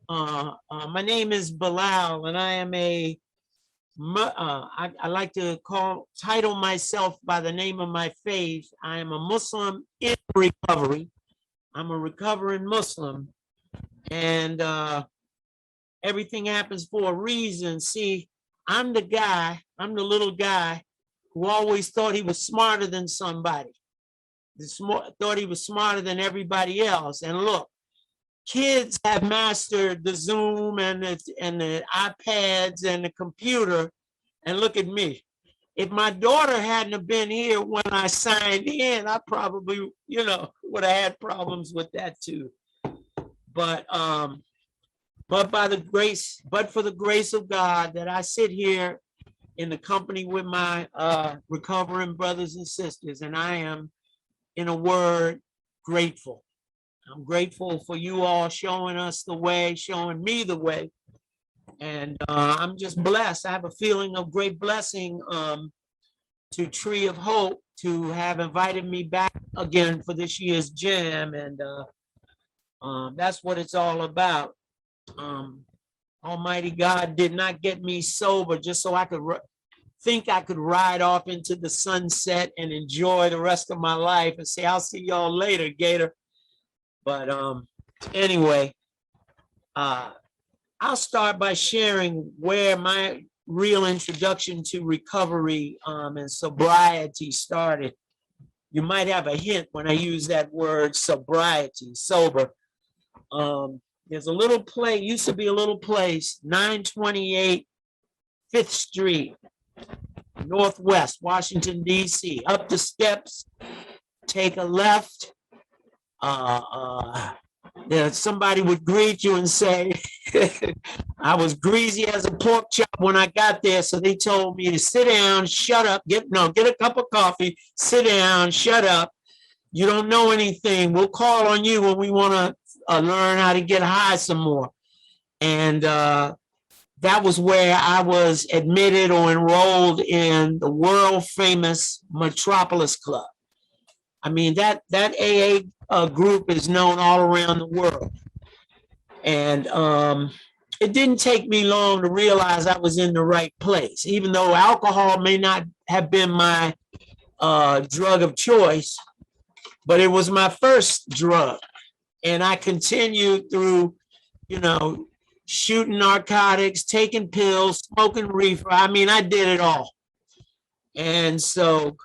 My name is Bilal, and I am I like to title myself by the name of my faith. I am a Muslim in recovery. I'm a recovering Muslim, and everything happens for a reason. See, I'm the little guy who always thought he was smarter than somebody, thought he was smarter than everybody else. And look, kids have mastered the Zoom and the iPads and the computer. And look at me. If my daughter hadn't have been here when I signed in, I probably, would have had problems with that too. But but for the grace of God that I sit here in the company with my recovering brothers and sisters, and I am, in a word, grateful. I'm grateful for you all showing us the way, showing me the way. And I'm just blessed. I have a feeling of great blessing to Tree of Hope to have invited me back again for this year's jam. And that's what it's all about. Almighty God did not get me sober just so I could think I could ride off into the sunset and enjoy the rest of my life and say, I'll see y'all later, Gator. But anyway, I'll start by sharing where my real introduction to recovery and sobriety started. You might have a hint when I use that word sobriety, sober. There's a little place, used to be a little place, 928 5th Street, Northwest, Washington, D.C. Up the steps, take a left. Somebody would greet you and say, I was greasy as a pork chop when I got there. So they told me to sit down, shut up, get a cup of coffee, sit down, shut up. You don't know anything. We'll call on you when we want to learn how to get high some more. And that was where I was admitted or enrolled in the world famous Metropolis Club. I mean, that AA group is known all around the world. And it didn't take me long to realize I was in the right place, even though alcohol may not have been my drug of choice, but it was my first drug. And I continued through, shooting narcotics, taking pills, smoking reefer. I mean, I did it all. And so,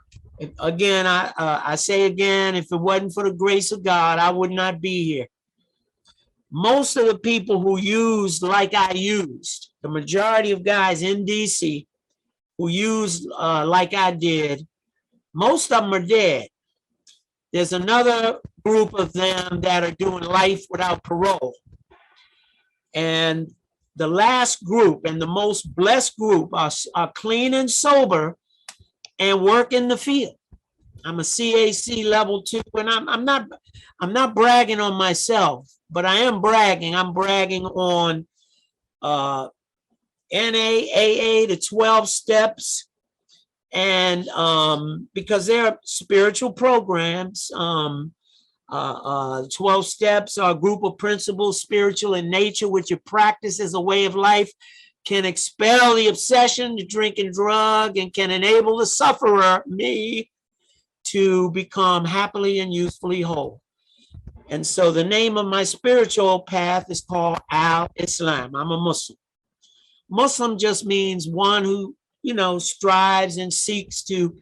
again, I say again, if it wasn't for the grace of God, I would not be here. Most of the people who used like I used, the majority of guys in DC who used like I did, most of them are dead. There's another group of them that are doing life without parole. And the last group and the most blessed group are clean and sober and work in the field. I'm a CAC level 2, and I'm not bragging on myself, but I am bragging. I'm bragging on NAAA, the 12 steps, and because they're spiritual programs. 12 steps are a group of principles, spiritual in nature, which you practice as a way of life, can expel the obsession to drink and drug, and can enable the sufferer, me, to become happily and usefully whole. And so the name of my spiritual path is called Al-Islam. I'm a Muslim. Muslim just means one who, strives and seeks to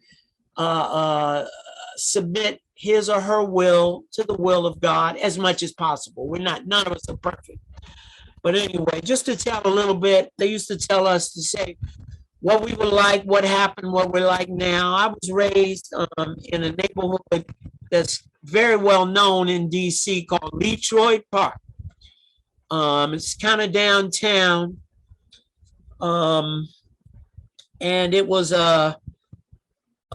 submit his or her will to the will of God as much as possible. None of us are perfect. But anyway, just to tell a little bit, they used to tell us to say what we were like, what happened, what we're like now. I was raised in a neighborhood that's very well known in DC called Detroit Park. It's kind of downtown. And it was a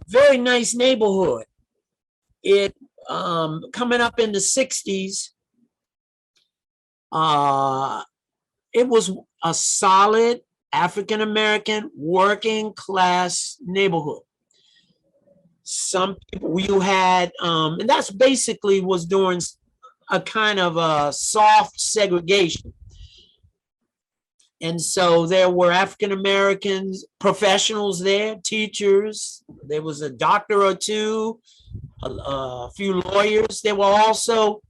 very nice neighborhood. It coming up in the 60s, it was a solid African-American working class neighborhood. Some people you had, and that's basically was during a kind of a soft segregation. And so there were African Americans, professionals there, teachers. There was a doctor or two, a few lawyers. There were also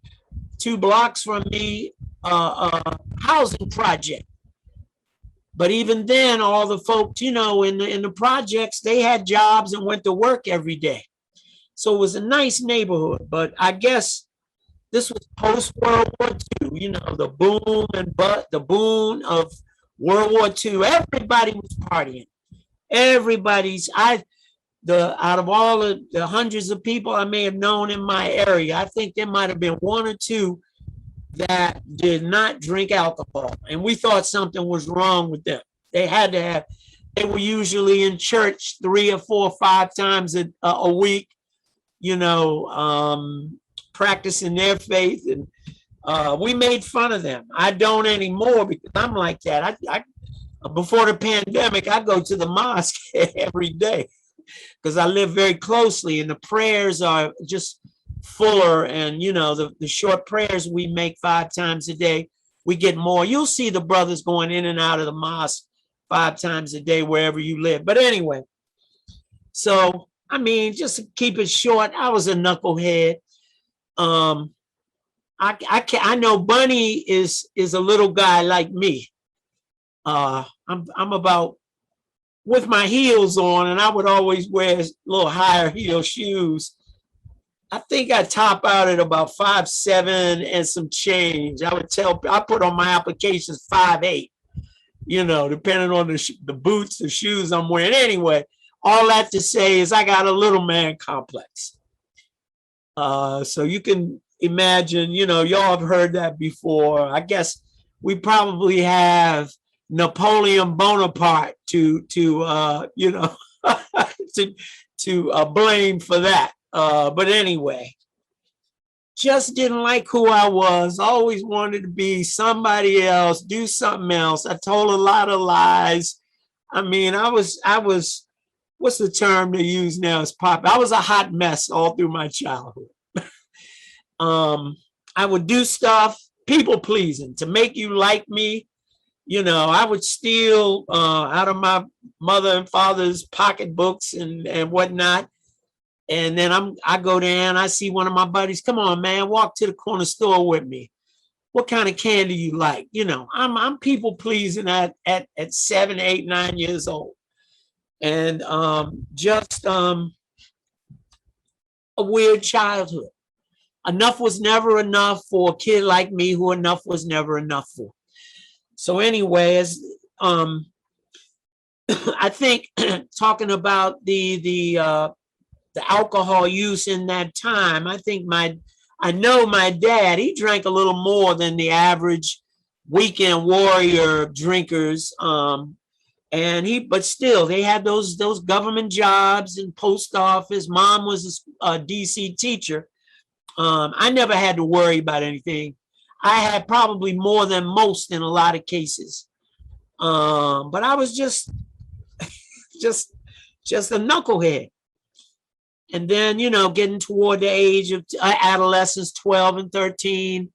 2 blocks from me, a housing project. But even then, all the folks, in the projects, they had jobs and went to work every day. So it was a nice neighborhood. But I guess this was post World War II, the boom and the boom of World War II. Everybody was partying. Out of all the hundreds of people I may have known in my area, I think there might have been 1 or 2 that did not drink alcohol. And we thought something was wrong with them. They were usually in church 3 or 4 or 5 times a week, practicing their faith. And we made fun of them. I don't anymore because I'm like that. Before the pandemic, I go to the mosque every day because I live very closely, and the prayers are just fuller. And the short prayers we make 5 times a day, we get more. You'll see the brothers going in and out of the mosque 5 times a day wherever you live. But anyway, so just to keep it short, I was a knucklehead. I know Bunny is a little guy like me. I'm about with my heels on, and I would always wear little higher heel shoes. I think I top out at about 5'7" and some change. I put on my applications 5'8", depending on the boots, the shoes I'm wearing. Anyway, all that to say is I got a little man complex. So you can imagine, y'all have heard that before. I guess we probably have Napoleon Bonaparte to blame for that. But anyway, just didn't like who I was. Always wanted to be somebody else, do something else. I told a lot of lies. I was, what's the term they use now? It's pop. I was a hot mess all through my childhood. I would do stuff, people pleasing, to make you like me. I would steal out of my mother and father's pocketbooks and whatnot. And then I go down, I see one of my buddies, come on, man, walk to the corner store with me. What kind of candy you like? I'm people pleasing at 7, 8, 9 years old. And just a weird childhood. Enough was never enough for a kid like me who enough was never enough for. So anyways, I think talking about the alcohol use in that time, I know my dad, he drank a little more than the average weekend warrior drinkers. But still, they had those government jobs and post office. Mom was a DC teacher. I never had to worry about anything. I had probably more than most in a lot of cases. But I was just a knucklehead. And then, getting toward the age of adolescence, 12 and 13,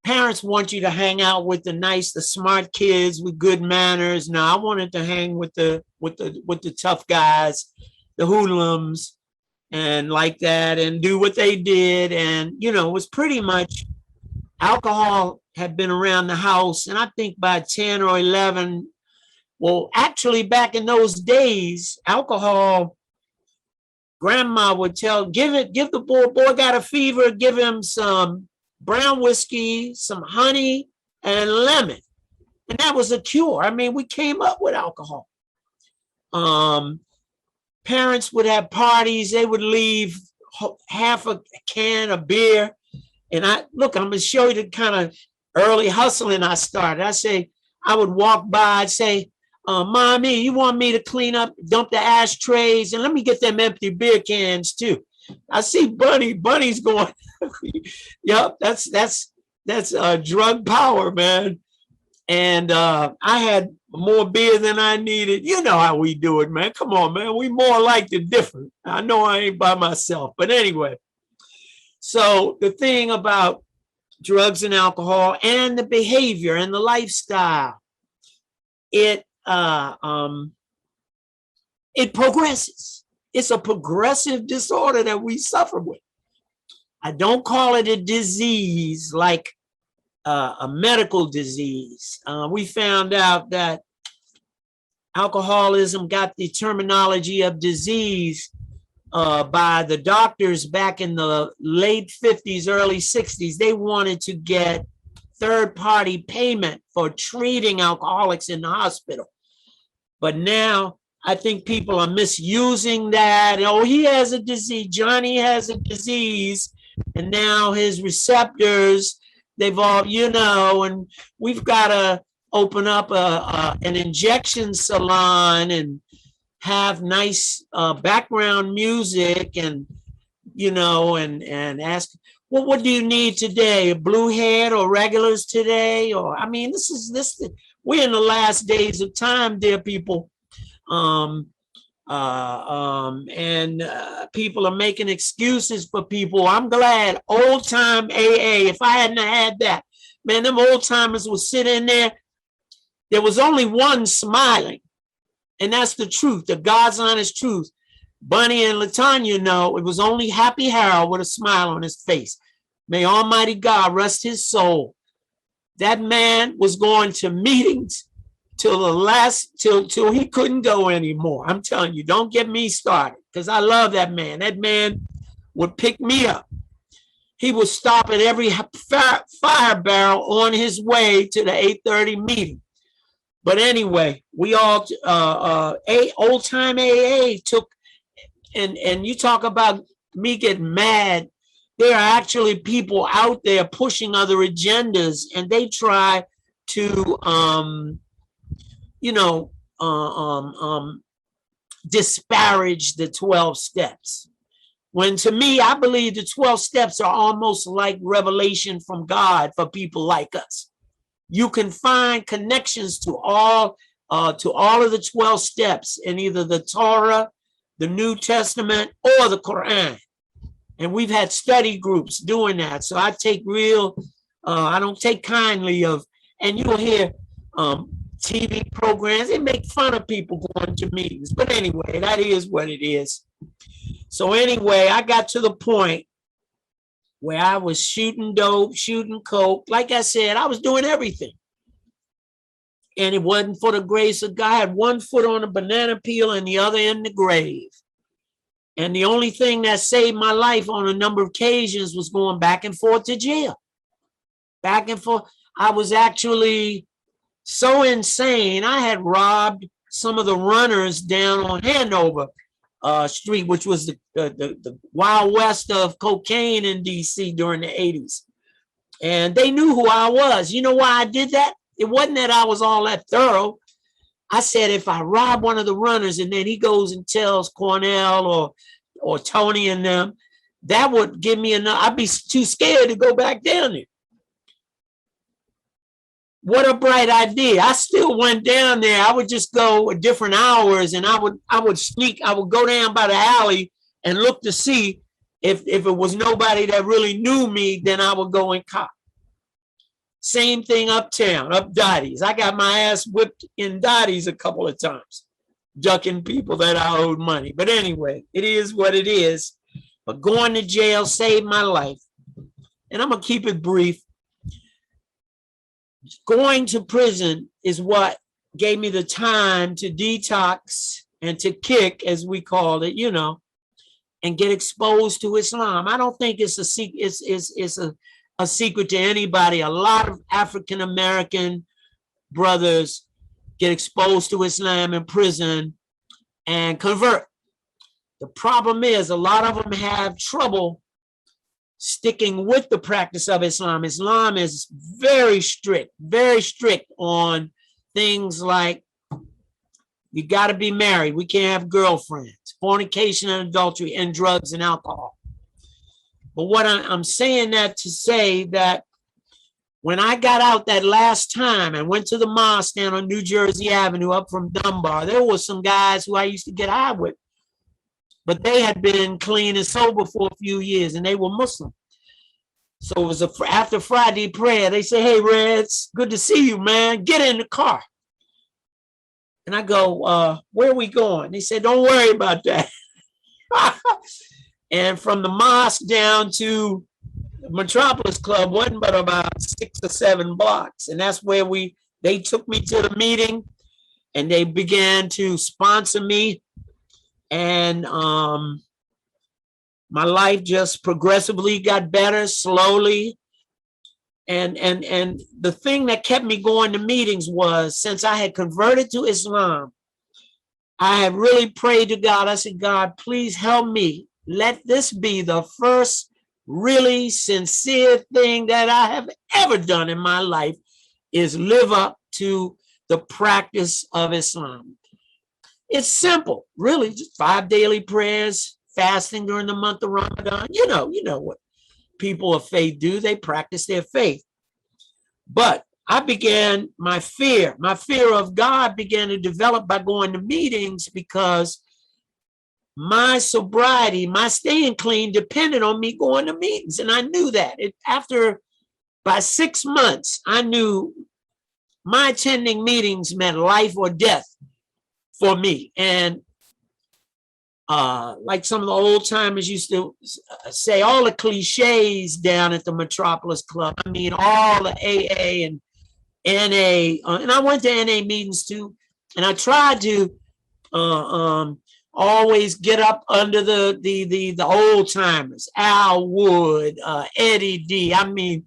parents want you to hang out with the smart kids with good manners. Now, I wanted to hang with the tough guys, the hoodlums, and like that, and do what they did. And, it was pretty much alcohol had been around the house. And I think by 10 or 11, well, actually back in those days, alcohol, grandma would give the boy got a fever, give him some brown whiskey, some honey, and lemon. And that was a cure. We came up with alcohol. Parents would have parties. They would leave half a can of beer. And I'm going to show you the kind of early hustling I started. I would walk by and say, Mommy, you want me to clean up, dump the ashtrays, and let me get them empty beer cans too. I see Bunny's going, yep, that's drug power, man. And I had more beer than I needed. You know how we do it, man. Come on, man. We more alike than different. I know I ain't by myself, but anyway. So the thing about drugs and alcohol and the behavior and the lifestyle, it it progresses. It's a progressive disorder that we suffer with. I don't call it a disease like a medical disease. We found out that alcoholism got the terminology of disease by the doctors back in the late 50s, early 60s. They wanted to get third-party payment for treating alcoholics in the hospital. But now I think people are misusing that. Oh, he has a disease. Johnny has a disease. And now his receptors, they've all, and we've got to open up an injection salon and have nice background music and, and ask, well, what do you need today? A blue head or regulars today? Or, I mean, we're in the last days of time, dear people. People are making excuses for people. I'm glad old time AA, if I hadn't had that, man, them old timers would sit in there. There was only one smiling, and that's the truth, the God's honest truth. Bunny and Latanya know it was only Happy Harold with a smile on his face. May Almighty God rest his soul. That man was going to meetings till he couldn't go anymore. I'm telling you, don't get me started, because I love that man. That man would pick me up. He would stop at every fire barrel on his way to the 8:30 meeting. But anyway, we all old time AA took, and you talk about me getting mad. There are actually people out there pushing other agendas, and they try to disparage the 12 steps. When to me, I believe the 12 steps are almost like revelation from God for people like us. You can find connections to all of the 12 steps in either the Torah, the New Testament, or the Quran. And we've had study groups doing that. So I take I don't take kindly of, and you'll hear TV programs, they make fun of people going to meetings. But anyway, that is what it is. So anyway, I got to the point where I was shooting dope, shooting coke. Like I said, I was doing everything. And it wasn't for the grace of God. I had one foot on a banana peel and the other in the grave. And the only thing that saved my life on a number of occasions was going back and forth to jail. Back and forth. I was actually so insane. I had robbed some of the runners down on Hanover Street, which was the Wild West of cocaine in DC during the 80s. And they knew who I was. You know why I did that? It wasn't that I was all that thorough. I said, if I rob one of the runners and then he goes and tells Cornell or Tony and them, that would give me enough. I'd be too scared to go back down there. What a bright idea. I still went down there. I would just go at different hours, and I would sneak. I would go down by the alley and look to see if it was nobody that really knew me, then I would go and cop. Same thing uptown, up Dottie's. I got my ass whipped in Dottie's a couple of times, ducking people that I owed money. But anyway, it is what it is. But going to jail saved my life. And I'm going to keep it brief. Going to prison is what gave me the time to detox and to kick, as we called it, and get exposed to Islam. I don't think it's a secret to anybody. A lot of African-American brothers get exposed to Islam in prison and convert. The problem is a lot of them have trouble sticking with the practice of Islam. Islam is very strict on things like you got to be married. We can't have girlfriends, fornication and adultery, and drugs and alcohol. But what I'm saying that to say that when I got out that last time and went to the mosque down on New Jersey Avenue up from Dunbar, there were some guys who I used to get high with, but they had been clean and sober for a few years, and they were Muslim. So it was after Friday prayer, they say, hey, Reds, good to see you, man. Get in the car. And I go, where are we going? He said, don't worry about that. And from the mosque down to the Metropolis Club wasn't but about 6 or 7 blocks. And that's where they took me to the meeting, and they began to sponsor me. And my life just progressively got better slowly. And the thing that kept me going to meetings was, since I had converted to Islam, I had really prayed to God. I said, God, please help me. Let this be the first really sincere thing that I have ever done in my life, is live up to the practice of Islam. It's simple, really, just 5 daily prayers, fasting during the month of Ramadan. You know what people of faith do. They practice their faith. But I began, my fear of God began to develop by going to meetings, because my sobriety, my staying clean depended on me going to meetings. And I knew that. By 6 months, I knew my attending meetings meant life or death for me. And like some of the old timers used to say, all the cliches down at the Metropolis Club. I mean, all the AA and NA, and I went to NA meetings too. And I tried to always get up under the old timers, Al Wood, Eddie D. I mean,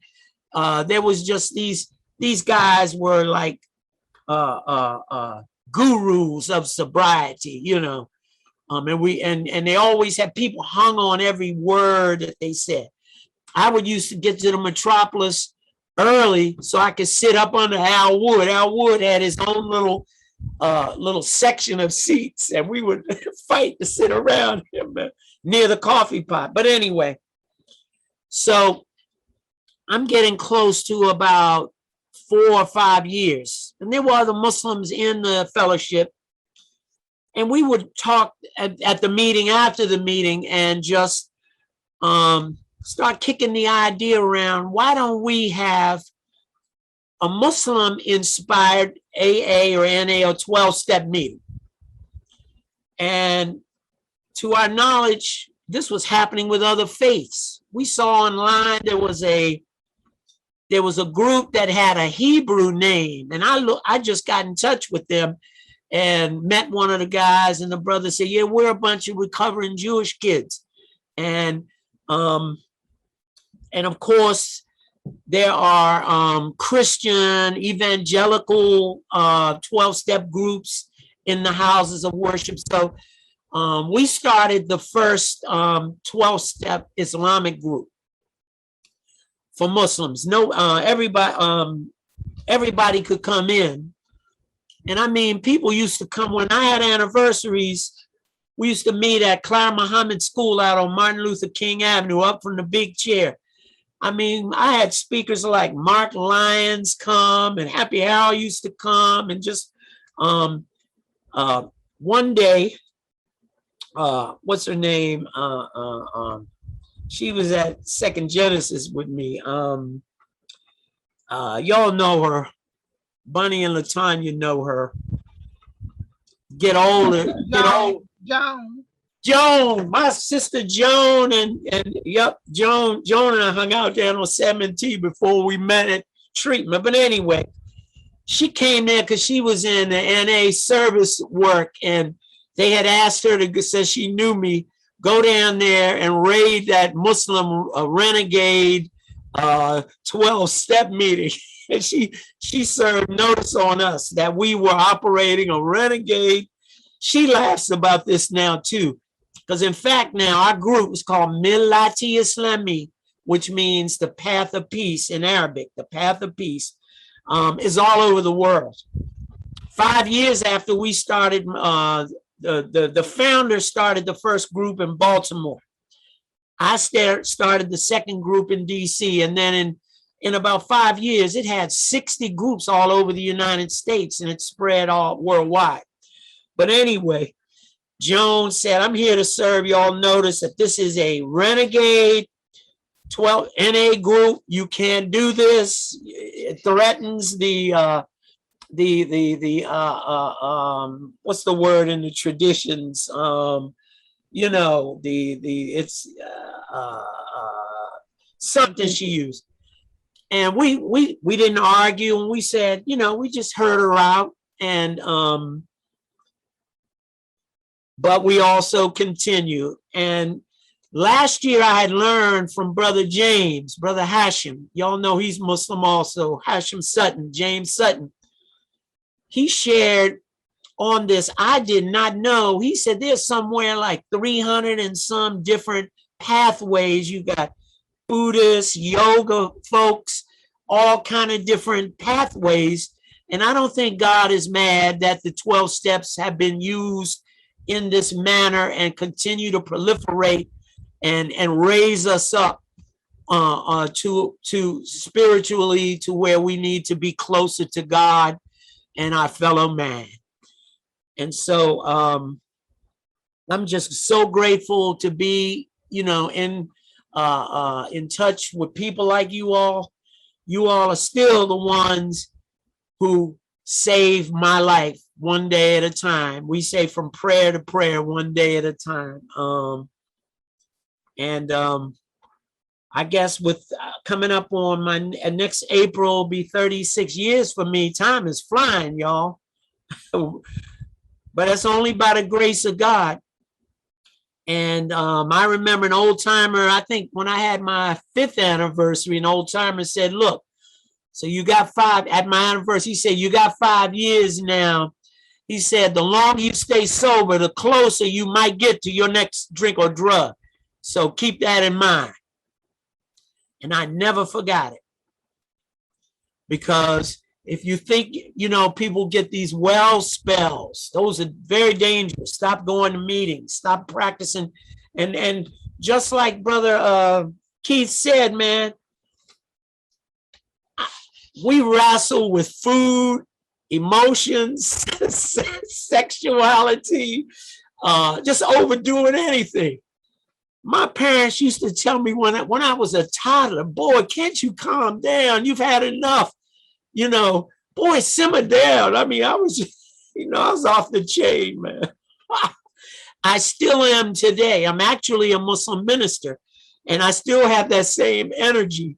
there was just these guys were like gurus of sobriety, and they always had people hung on every word that they said. I would used to get to the Metropolis early so I could sit up under Al Wood. Al Wood had his own little section of seats, and we would fight to sit around him near the coffee pot. But anyway, so I'm getting close to about 4 or 5 years, and there were other Muslims in the fellowship, and we would talk at the meeting, after the meeting, and just start kicking the idea around, why don't we have a Muslim-inspired AA or NA or 12-step meeting? And to our knowledge, this was happening with other faiths. We saw online there was a group that had a Hebrew name, and I just got in touch with them and met one of the guys, and the brother said, yeah, we're a bunch of recovering Jewish kids. And of course, there are Christian, evangelical 12-step groups in the houses of worship. So we started the first 12-step Islamic group for Muslims. No, everybody could come in. And I mean, people used to come. When I had anniversaries, we used to meet at Clara Muhammad School out on Martin Luther King Avenue, up from the big chair. I mean, I had speakers like Mark Lyons come, and Happy Harold used to come, and just one day, what's her name? She was at Second Genesis with me. Y'all know her. Bunny and LaTanya know her. Get older. Joan, my sister Joan, and yep, Joan and I hung out there on 7T before we met at treatment. But anyway, she came there because she was in the NA service work, and they had asked her to, since she knew me, go down there and raid that Muslim renegade 12-step meeting. And she served notice on us that we were operating a renegade. She laughs about this now too, because in fact now our group is called Milati Islami, which means the path of peace in Arabic. The path of peace is all over the world. 5 years after we started, the founder started the first group in Baltimore. I started the second group in DC, and then in about 5 years, it had 60 groups all over the United States, and it spread all worldwide. But anyway, Joan said, I'm here to serve. Y'all notice that this is a renegade 12 NA group. You can't do this. It threatens the what's the word in the traditions? You know, it's something she used. And we didn't argue, and we said, you know, we just heard her out. And but we also continue. And last year I had learned from Brother James, Brother Hashim. Y'all know he's Muslim also, Hashim Sutton, James Sutton. He shared on this. I did not know. He said there's somewhere like 300 and some different pathways. You got Buddhists, yoga folks, all kind of different pathways. And I don't think God is mad that the 12 steps have been used in this manner and continue to proliferate and raise us up to spiritually to where we need to be closer to God and our fellow man. And so I'm just so grateful to be, you know, in touch with people like you all. You all are still the ones who save my life one day at a time. We say from prayer to prayer, one day at a time. I guess with coming up on my next April will be 36 years for me. Time is flying, y'all. But it's only by the grace of God. And I remember an old timer, I think when I had my 5th anniversary, an old timer said, look, so you got 5 at my anniversary. He said, you got 5 years now. He said, the longer you stay sober, the closer you might get to your next drink or drug. So keep that in mind. And I never forgot it. Because if you think, you know, people get these well spells, those are very dangerous. Stop going to meetings, stop practicing. And just like Brother Keith said, man, we wrestle with food, emotions, sexuality, just overdoing anything. My parents used to tell me when I was a toddler, boy, can't you calm down? You've had enough. You know, boy, simmer down. I mean, I was, you know, I was off the chain, man. I still am today. I'm actually a Muslim minister, and I still have that same energy,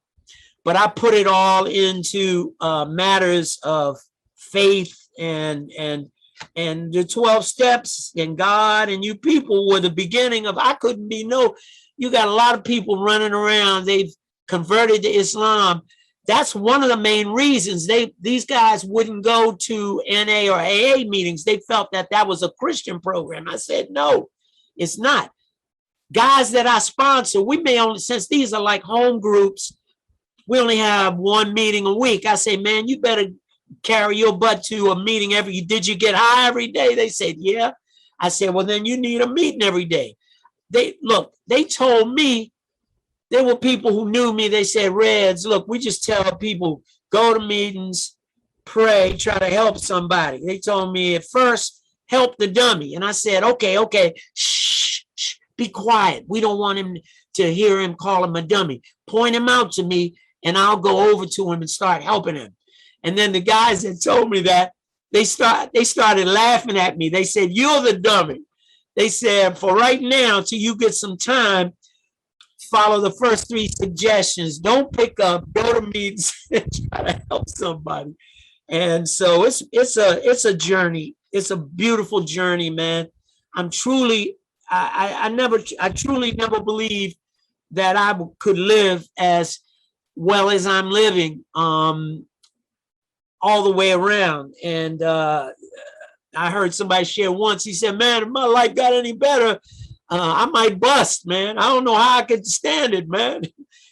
but I put it all into matters of faith and the 12 steps, and God and you people were the beginning of, I couldn't be you got a lot of people running around. They've converted to Islam. That's one of the main reasons these guys wouldn't go to NA or AA meetings. They felt that that was a Christian program. I said, no, it's not. Guys that I sponsor, we may only, since these are like home groups, we only have one meeting a week. I say, man, you better carry your butt to a meeting did you get high every day? They said, yeah. I said, well, then you need a meeting every day. They told me, there were people who knew me. They said, Reds, look, we just tell people, go to meetings, pray, try to help somebody. They told me at first, help the dummy. And I said, okay, shh, be quiet. We don't want him to hear him call him a dummy. Point him out to me, and I'll go over to him and start helping him. And then the guys that told me that, they started laughing at me. They said, you're the dummy. They said, for right now, till you get some time, follow the first 3 suggestions. Don't pick up, go to meetings and try to help somebody. And so it's a journey. It's a beautiful journey, man. I truly never believed that I could live as well as I'm living all the way around. And I heard somebody share once, he said, man, if my life got any better, I might bust, man. I don't know how I could stand it, man.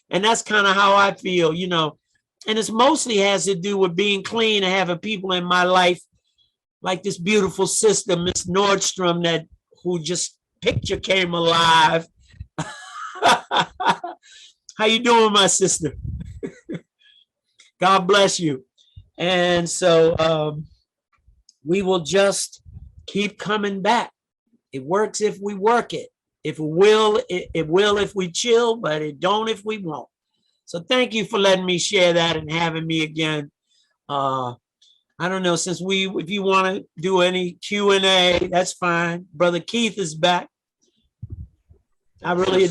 And that's kind of how I feel, you know. And it's mostly has to do with being clean and having people in my life like this beautiful sister, Miss Nordstrom, who just picture came alive. How you doing, my sister? God bless you. And so we will just keep coming back. It works if we work it. If it will if we chill, but it don't if we won't. So thank you for letting me share that and having me again. I don't know, since if you want to do any Q&A, that's fine. Brother Keith is back. I really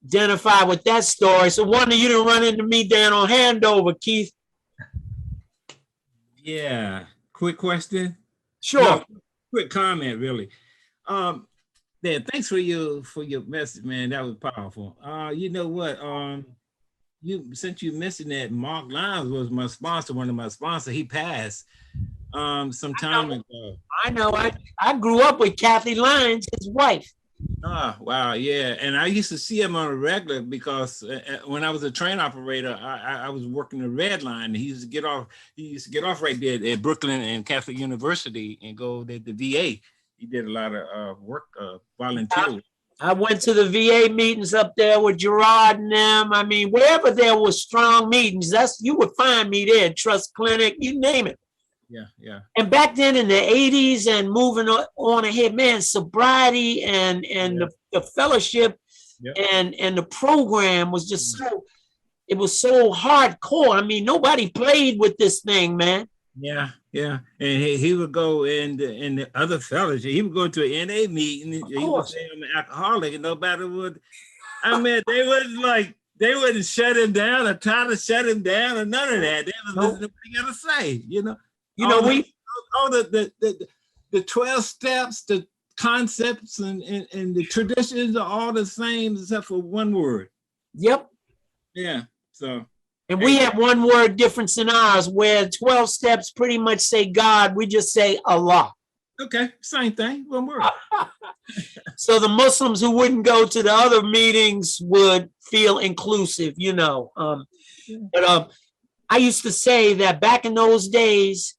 identify with that story. So wonder you didn't run into me down on Handover, Keith. Yeah. Quick question. Sure. No, quick comment, really. Yeah, thanks for your message, man. That was powerful. You know what? Since you mentioned that, Mark Lyons was my sponsor, one of my sponsors. He passed some time ago. I know. I grew up with Kathy Lyons, his wife. Oh, wow, yeah. And I used to see him on a regular because when I was a train operator, I was working the red line. He used to get off right there at Brooklyn and Catholic University and go to the VA. He did a lot of work, volunteer. I went to the VA meetings up there with Gerard and them. I mean, wherever there was strong meetings, you would find me there. Trust Clinic, you name it. Yeah, yeah. And back then in the 80s and moving on ahead, man, sobriety and the fellowship and the program was just it was so hardcore. I mean, nobody played with this thing, man. Yeah, yeah. And he would go in the other fellowship. He would go to an NA meeting. He would say I'm an alcoholic and nobody would. I mean, they wouldn't shut him down or try to shut him down or none of that. They would listen to what he got to say, you know. All the 12 steps, the concepts and the traditions are all the same except for one word. Yep. Yeah. So. And we have one word difference in ours, where 12 steps pretty much say God. We just say Allah. Okay, same thing, one word. So the Muslims who wouldn't go to the other meetings would feel inclusive, you know. But I used to say that back in those days,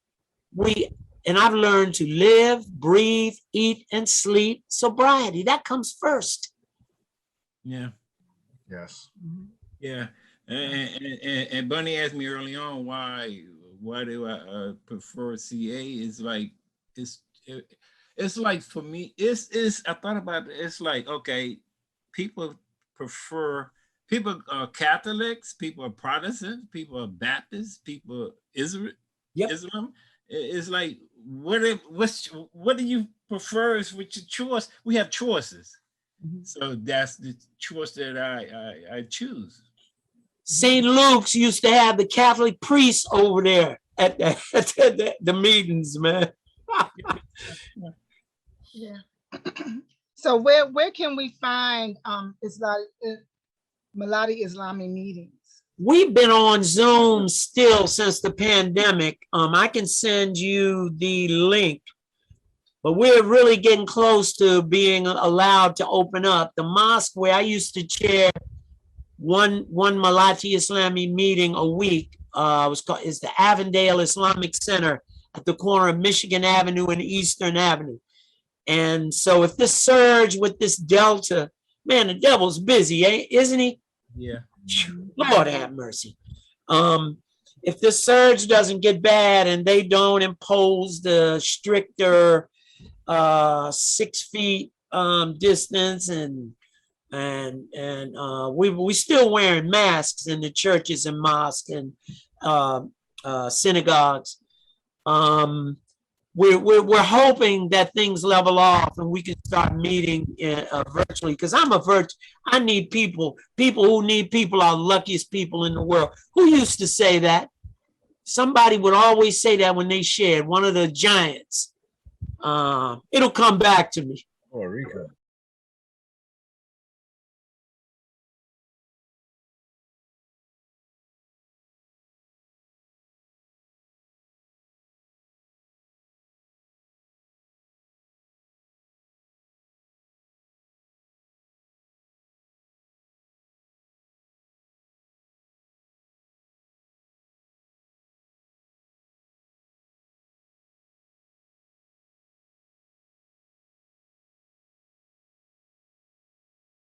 and I've learned to live, breathe, eat, and sleep. Sobriety, that comes first. Yeah. Yes. Yeah. And Bunny asked me early on why do I prefer CA? It's like it's like for me it's I thought about it. It's like, okay, people are Catholics, people are Protestants, people are Baptists, people are Islam. It's like what do you prefer is with your choice? We have choices, so that's the choice that I choose. St. Luke's used to have the Catholic priests over there at the meetings, man. Yeah. So where can we find Milati Islami meetings? We've been on Zoom still since the pandemic. I can send you the link, but we're really getting close to being allowed to open up. The mosque where I used to chair one Milati Islami meeting a week is the Avondale Islamic Center at the corner of Michigan Avenue and Eastern Avenue. And so if this surge with this Delta, man, the devil's busy, isn't he? Yeah. Lord have mercy. If this surge doesn't get bad and they don't impose the stricter 6 feet distance and we still wearing masks in the churches and mosques and synagogues. We're hoping that things level off and we can start meeting virtually, because I need people who need people are the luckiest people in the world. Who used to say that? Somebody would always say that when they shared, one of the giants. It'll come back to me. Puerto Rico.